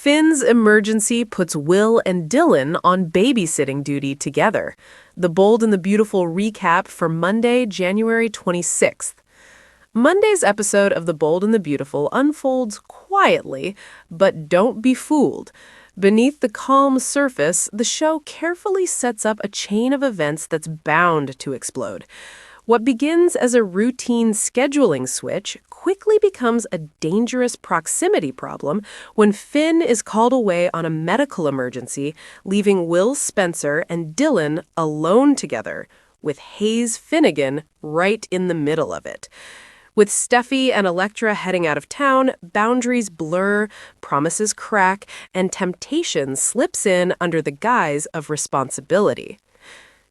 Finn's emergency puts Will and Dylan on babysitting duty together. The Bold and the Beautiful recap for Monday, January 26th. Monday's episode of The Bold and the Beautiful unfolds quietly, but don't be fooled. Beneath the calm surface, the show carefully sets up a chain of events that's bound to explode. What begins as a routine scheduling switch quickly becomes a dangerous proximity problem when Finn is called away on a medical emergency, leaving Will Spencer and Dylan alone together, with Hayes Finnegan right in the middle of it. With Steffi and Elektra heading out of town, boundaries blur, promises crack, and temptation slips in under the guise of responsibility.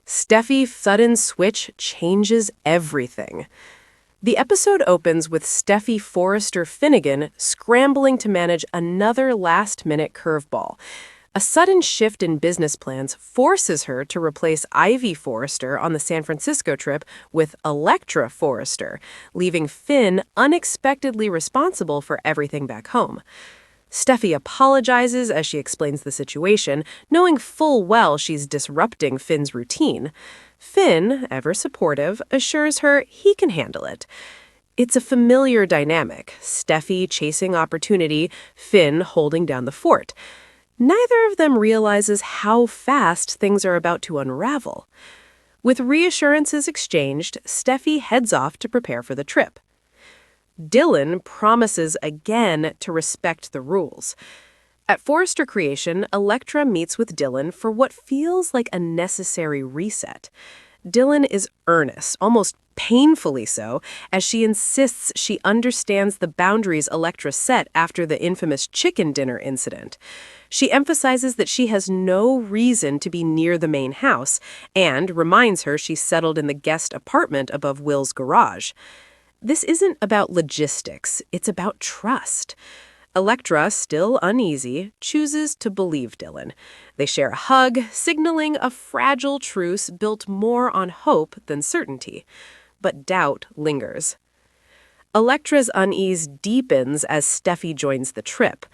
Steffi's sudden switch changes everything. The episode opens with Steffi Forrester Finnegan scrambling to manage another last-minute curveball. A sudden shift in business plans forces her to replace Ivy Forrester on the San Francisco trip with Elektra Forrester, leaving Finn unexpectedly responsible for everything back home. Steffi apologizes as she explains the situation, knowing full well she's disrupting Finn's routine. Finn, ever supportive, assures her he can handle it. It's a familiar dynamic, Steffi chasing opportunity, Finn holding down the fort. Neither of them realizes how fast things are about to unravel. With reassurances exchanged, Steffi heads off to prepare for the trip. Dylan promises again to respect the rules. At Forrester Creation, Elektra meets with Dylan for what feels like a necessary reset. Dylan is earnest, almost painfully so, as she insists she understands the boundaries Elektra set after the infamous chicken dinner incident. She emphasizes that she has no reason to be near the main house and reminds her she's settled in the guest apartment above Will's garage. This isn't about logistics, it's about trust. Elektra, still uneasy, chooses to believe Dylan. They share a hug, signaling a fragile truce built more on hope than certainty. But doubt lingers. Elektra's unease deepens as Steffi joins the trip.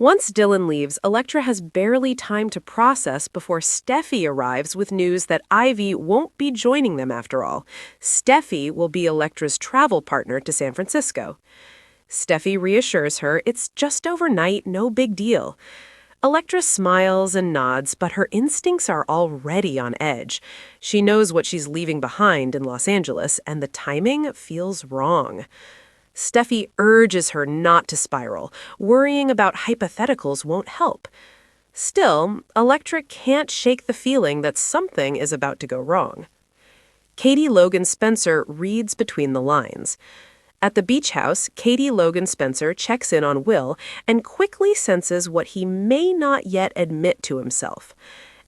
Once Dylan leaves, Elektra has barely time to process before Steffi arrives with news that Ivy won't be joining them after all. Steffi will be Elektra's travel partner to San Francisco. Steffi reassures her it's just overnight, no big deal. Elektra smiles and nods, but her instincts are already on edge. She knows what she's leaving behind in Los Angeles, and the timing feels wrong. Steffi urges her not to spiral, worrying about hypotheticals won't help. Still, Elektra can't shake the feeling that something is about to go wrong. Katie Logan Spencer reads between the lines. At the beach house, Katie Logan Spencer checks in on Will and quickly senses what he may not yet admit to himself.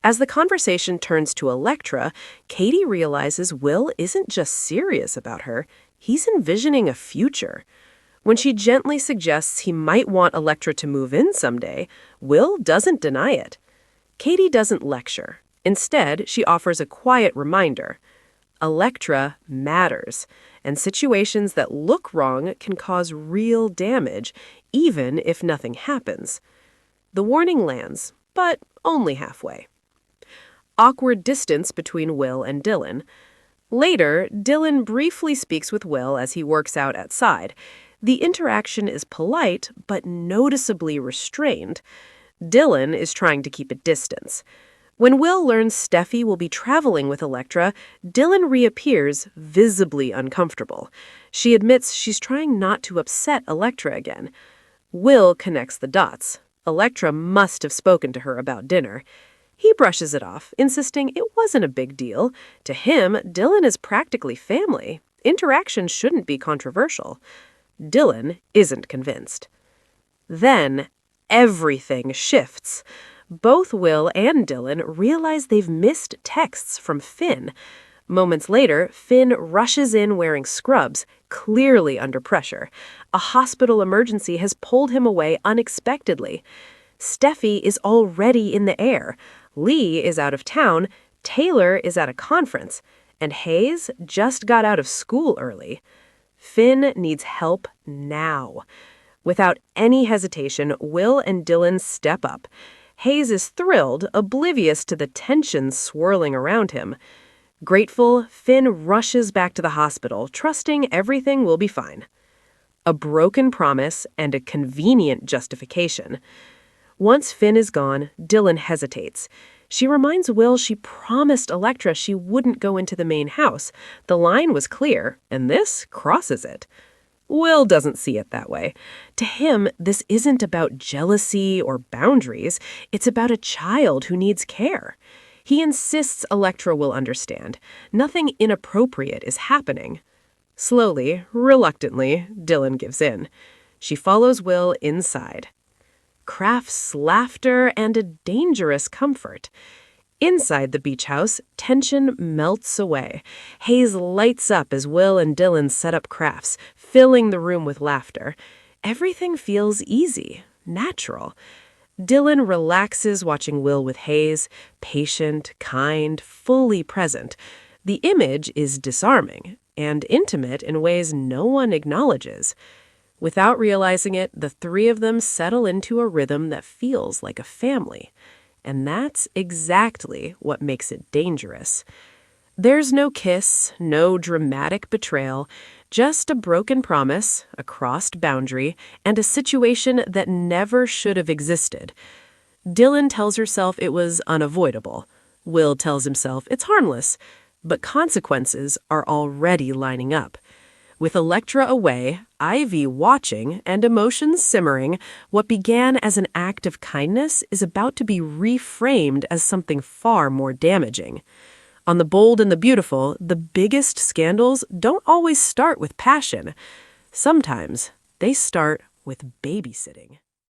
As the conversation turns to Elektra, Katie realizes Will isn't just serious about her, he's envisioning a future. When she gently suggests he might want Elektra to move in someday, Will doesn't deny it. Katie doesn't lecture. Instead, she offers a quiet reminder. Elektra matters, and situations that look wrong can cause real damage, even if nothing happens. The warning lands, but only halfway. Awkward distance between Will and Dylan. Later, Dylan briefly speaks with Will as he works out outside. The interaction is polite, but noticeably restrained. Dylan is trying to keep a distance. When Will learns Steffi will be traveling with Elektra, Dylan reappears, visibly uncomfortable. She admits she's trying not to upset Elektra again. Will connects the dots. Elektra must have spoken to her about dinner. He brushes it off, insisting it wasn't a big deal. To him, Dylan is practically family. Interaction shouldn't be controversial. Dylan isn't convinced. Then, everything shifts. Both Will and Dylan realize they've missed texts from Finn. Moments later, Finn rushes in wearing scrubs, clearly under pressure. A hospital emergency has pulled him away unexpectedly. Steffi is already in the air. Lee is out of town. Taylor is at a conference. And Hayes just got out of school early. Finn needs help now. Without any hesitation, Will and Dylan step up. Hayes is thrilled, oblivious to the tension swirling around him. Grateful, Finn rushes back to the hospital, trusting everything will be fine. A broken promise and a convenient justification. Once Finn is gone, Dylan hesitates. She reminds Will she promised Electra she wouldn't go into the main house. The line was clear, and this crosses it. Will doesn't see it that way. To him, this isn't about jealousy or boundaries. It's about a child who needs care. He insists Electra will understand. Nothing inappropriate is happening. Slowly, reluctantly, Dylan gives in. She follows Will inside. Crafts, laughter, and a dangerous comfort. Inside the beach house, tension melts away. Hayes lights up as Will and Dylan set up crafts, filling the room with laughter. Everything feels easy, natural. Dylan relaxes watching Will with Hayes, patient, kind, fully present. The image is disarming and intimate in ways no one acknowledges. Without realizing it, the three of them settle into a rhythm that feels like a family. And that's exactly what makes it dangerous. There's no kiss, no dramatic betrayal, just a broken promise, a crossed boundary, and a situation that never should have existed. Dylan tells herself it was unavoidable. Will tells himself it's harmless. But consequences are already lining up. With Electra away, Ivy watching, and emotions simmering, what began as an act of kindness is about to be reframed as something far more damaging. On The Bold and the Beautiful, the biggest scandals don't always start with passion. Sometimes they start with babysitting.